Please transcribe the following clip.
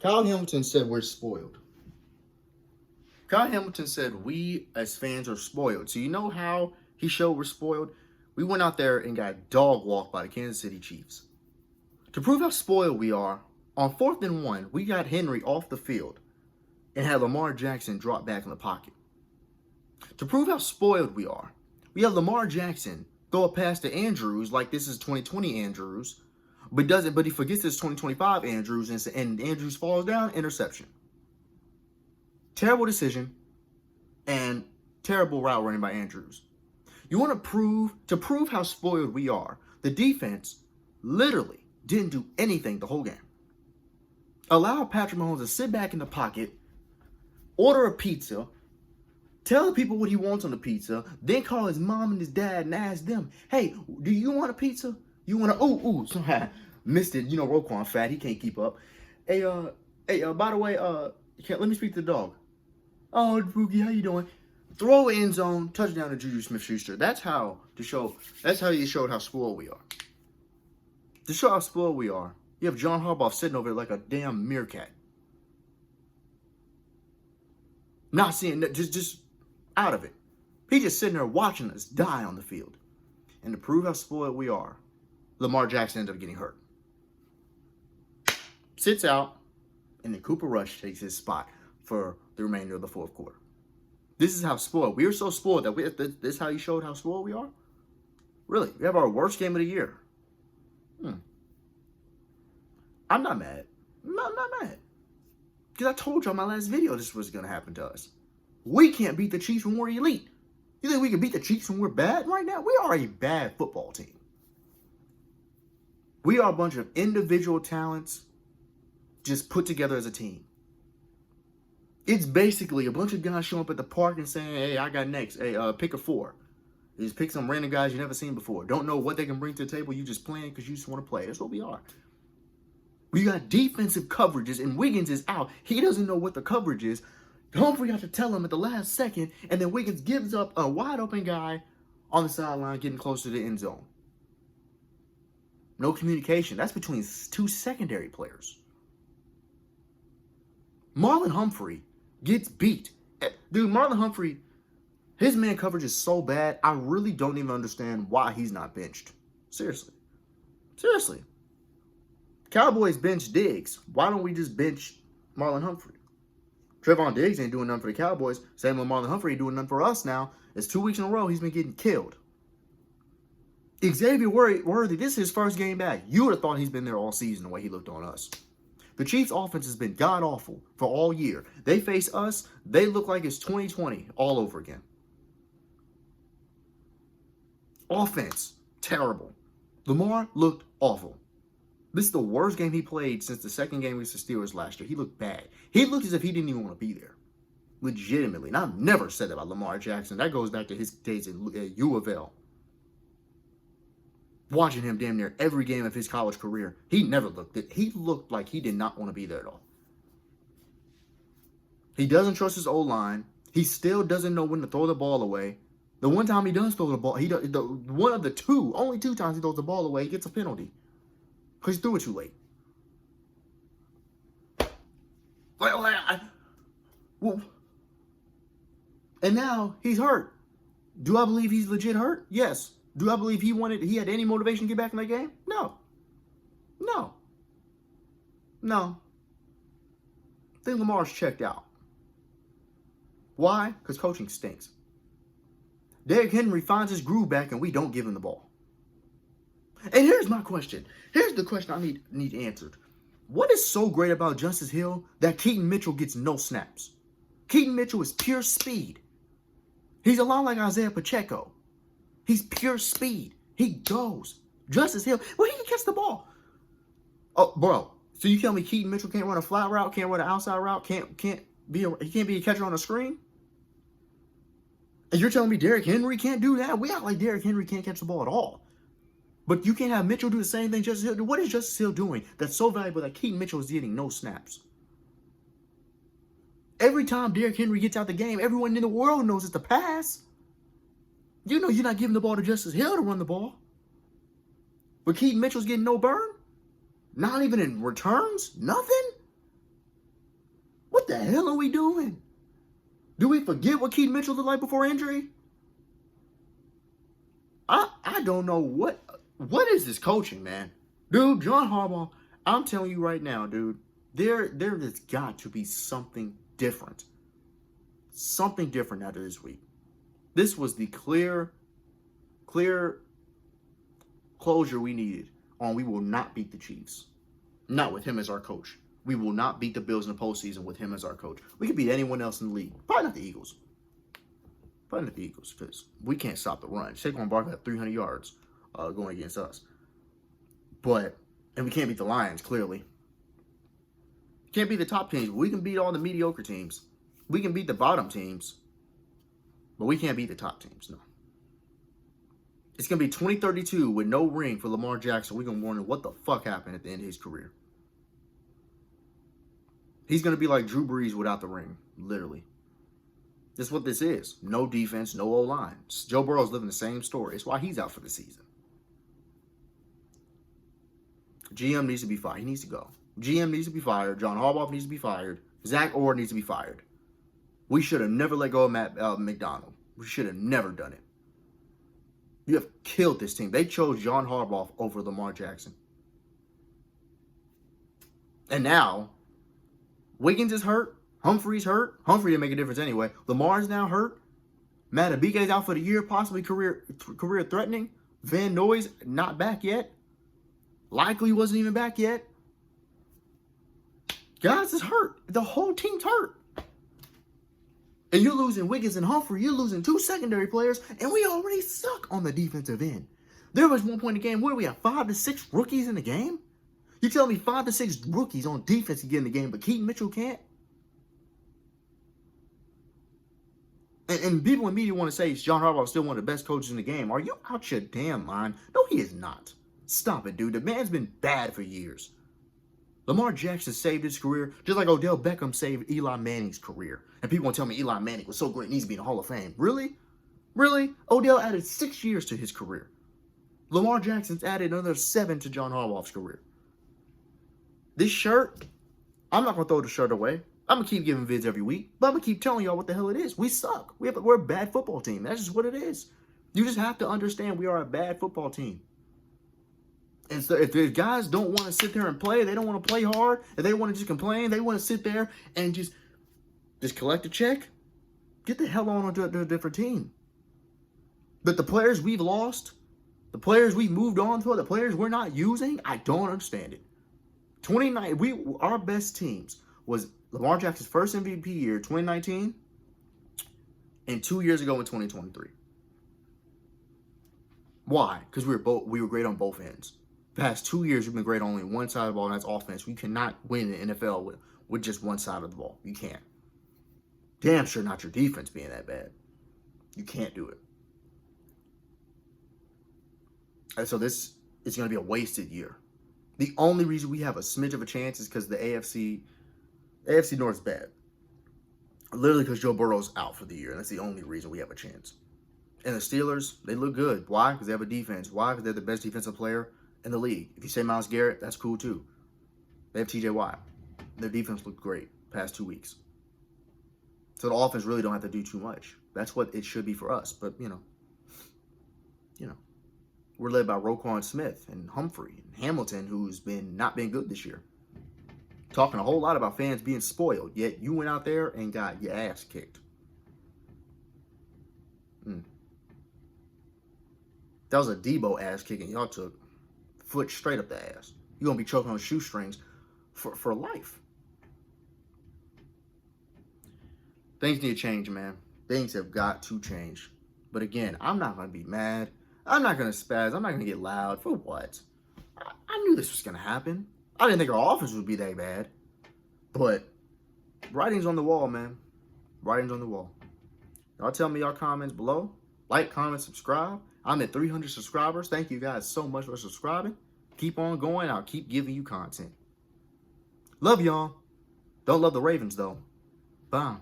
Kyle Hamilton said we're spoiled. Kyle Hamilton said we as fans are spoiled. So you know how he showed we're spoiled? We went out there and got dog walked by the Kansas City Chiefs. To prove how spoiled we are, on 4th and 1, we got Henry off the field and had Lamar Jackson drop back in the pocket. To prove how spoiled we are, we have Lamar Jackson throw a pass to Andrews like this is 2020 Andrews, but he forgets this 2025 Andrews, and Andrews falls down, interception. Terrible decision and terrible route running by Andrews. You want to prove how spoiled we are, the defense literally didn't do anything the whole game. Allow Patrick Mahomes to sit back in the pocket, order a pizza, tell the people what he wants on the pizza, then call his mom and his dad and ask them, hey, do you want a pizza? You want to, somehow missed it. You know, Roquan fat, he can't keep up. Hey, by the way, let me speak to the dog. Oh, Pookie, how you doing? Throw end zone, touchdown to Juju Smith-Schuster. That's how you showed how spoiled we are. To show how spoiled we are, you have John Harbaugh sitting over there like a damn meerkat. Not seeing, just out of it. He's just sitting there watching us die on the field. And to prove how spoiled we are, Lamar Jackson ended up getting hurt. Sits out, and then Cooper Rush takes his spot for the remainder of the fourth quarter. This is how spoiled. We are so spoiled that this is how you showed how spoiled we are? Really? We have our worst game of the year. I'm not mad. I'm not mad. Because I told you on my last video this was going to happen to us. We can't beat the Chiefs when we're elite. You think we can beat the Chiefs when we're bad right now? We are a bad football team. We are a bunch of individual talents just put together as a team. It's basically a bunch of guys showing up at the park and saying, hey, I got next. Hey, pick a 4. You just pick some random guys you've never seen before. Don't know what they can bring to the table. You just playing because you just want to play. That's what we are. We got defensive coverages, and Wiggins is out. He doesn't know what the coverage is. Humphrey got to tell him at the last second, and then Wiggins gives up a wide-open guy on the sideline getting close to the end zone. No communication. That's between two secondary players. Marlon Humphrey gets beat. Dude, Marlon Humphrey, his man coverage is so bad, I really don't even understand why he's not benched. Seriously. Cowboys bench Diggs. Why don't we just bench Marlon Humphrey? Trevon Diggs ain't doing nothing for the Cowboys. Same with Marlon Humphrey ain't doing nothing for us now. It's 2 weeks in a row he's been getting killed. Xavier Worthy, this is his first game back. You would have thought he's been there all season the way he looked on us. The Chiefs' offense has been god-awful for all year. They face us, they look like it's 2020 all over again. Offense, terrible. Lamar looked awful. This is the worst game he played since the second game against the Steelers last year. He looked bad. He looked as if he didn't even want to be there. Legitimately. And I've never said that about Lamar Jackson. That goes back to his days at U of L. Watching him damn near every game of his college career, he never looked it. He looked like he did not want to be there at all. He doesn't trust his O-line. He still doesn't know when to throw the ball away. The one time he does throw the ball, one of the only two times he throws the ball away, he gets a penalty. Because he threw it too late. And now he's hurt. Do I believe he's legit hurt? Yes. Do I believe he had any motivation to get back in that game? No. I think Lamar's checked out. Why? Because coaching stinks. Derrick Henry finds his groove back and we don't give him the ball. And here's my question. Here's the question I need answered. What is so great about Justice Hill that Keaton Mitchell gets no snaps? Keaton Mitchell is pure speed. He's a lot like Isaiah Pacheco. He's pure speed. He goes. Justice Hill, well, he can catch the ball. Oh, bro. So you tell me Keaton Mitchell can't run a flat route, can't run an outside route, he can't be a catcher on a screen? And you're telling me Derrick Henry can't do that? We act like Derrick Henry can't catch the ball at all. But you can't have Mitchell do the same thing Justice Hill do. What is Justice Hill doing that's so valuable that Keaton Mitchell is getting no snaps? Every time Derrick Henry gets out the game, everyone in the world knows it's a pass. You know you're not giving the ball to Justice Hill to run the ball. But Keaton Mitchell's getting no burn? Not even in returns? Nothing? the hell are we doing? Do we forget what Keaton Mitchell looked like before injury? I don't know what is this coaching, man. Dude, John Harbaugh, I'm telling you right now, dude, there has got to be something different. Something different after this week. This was the clear closure we needed on we will not beat the Chiefs. Not with him as our coach. We will not beat the Bills in the postseason with him as our coach. We could beat anyone else in the league. Probably not the Eagles. Probably not the Eagles, because we can't stop the run. Saquon Barkley had 300 yards going against us. And we can't beat the Lions, clearly. Can't beat the top teams, but we can beat all the mediocre teams. We can beat the bottom teams, but we can't beat the top teams, no. It's going to be 2032 with no ring for Lamar Jackson. We're going to wonder what the fuck happened at the end of his career. He's going to be like Drew Brees without the ring, literally. That's what this is. No defense, no O-line. Joe Burrow's living the same story. It's why he's out for the season. GM needs to be fired. He needs to go. GM needs to be fired. John Harbaugh needs to be fired. Zach Orr needs to be fired. We should have never let go of Matt McDonald. We should have never done it. You have killed this team. They chose John Harbaugh over Lamar Jackson. And now, Wiggins is hurt. Humphrey's hurt. Humphrey didn't make a difference anyway. Lamar's now hurt. Matt Abike's out for the year, possibly career threatening. Van Noy's not back yet. Likely wasn't even back yet. Guys is hurt. The whole team's hurt. And you're losing Wiggins and Humphrey. You're losing 2 secondary players. And we already suck on the defensive end. There was one point in the game where we have 5 to 6 rookies in the game. You tell me 5 to 6 rookies on defense can get in the game, but Keaton Mitchell can't? And people in media want to say John Harbaugh is still one of the best coaches in the game. Are you out your damn mind? No, he is not. Stop it, dude. The man's been bad for years. Lamar Jackson saved his career just like Odell Beckham saved Eli Manning's career. And people want to tell me Eli Manning was so great he needs to be in the Hall of Fame. Really? Really? Odell added 6 years to his career. Lamar Jackson's added another 7 to John Harbaugh's career. This shirt, I'm not going to throw the shirt away. I'm going to keep giving vids every week, but I'm going to keep telling y'all what the hell it is. We suck. We're a bad football team. That's just what it is. You just have to understand we are a bad football team. And so if the guys don't want to sit there and play, they don't want to play hard, if they want to just complain, they want to sit there and just collect a check, get the hell on to a different team. But the players we've lost, the players we've moved on to, the players we're not using, I don't understand it. 29, our best teams was Lamar Jackson's first MVP year, 2019, and 2 years ago in 2023. Why? Because we were great on both ends. The past 2 years, we've been great on only one side of the ball, and that's offense. We cannot win in the NFL with just one side of the ball. You can't. Damn sure not your defense being that bad. You can't do it. And so this is going to be a wasted year. The only reason we have a smidge of a chance is because the AFC North's bad. Literally because Joe Burrow's out for the year. And that's the only reason we have a chance. And the Steelers, they look good. Why? Because they have a defense. Why? Because they're the best defensive player in the league. If you say Myles Garrett, that's cool too. They have TJ Watt. Their defense looked great past 2 weeks. So the offense really don't have to do too much. That's what it should be for us. But, you know, we're led by Roquan Smith and Humphrey and Hamilton, who's not been good this year. Talking a whole lot about fans being spoiled, yet you went out there and got your ass kicked. That was a Debo ass kicking. Y'all took foot straight up the ass. You're going to be choking on shoestrings for life. Things need to change, man. Things have got to change. But again, I'm not going to be mad. I'm not going to spaz. I'm not going to get loud. For what? I knew this was going to happen. I didn't think our offense would be that bad. But writing's on the wall, man. Writing's on the wall. Y'all tell me your comments below. Like, comment, subscribe. I'm at 300 subscribers. Thank you guys so much for subscribing. Keep on going. I'll keep giving you content. Love y'all. Don't love the Ravens, though. Bye.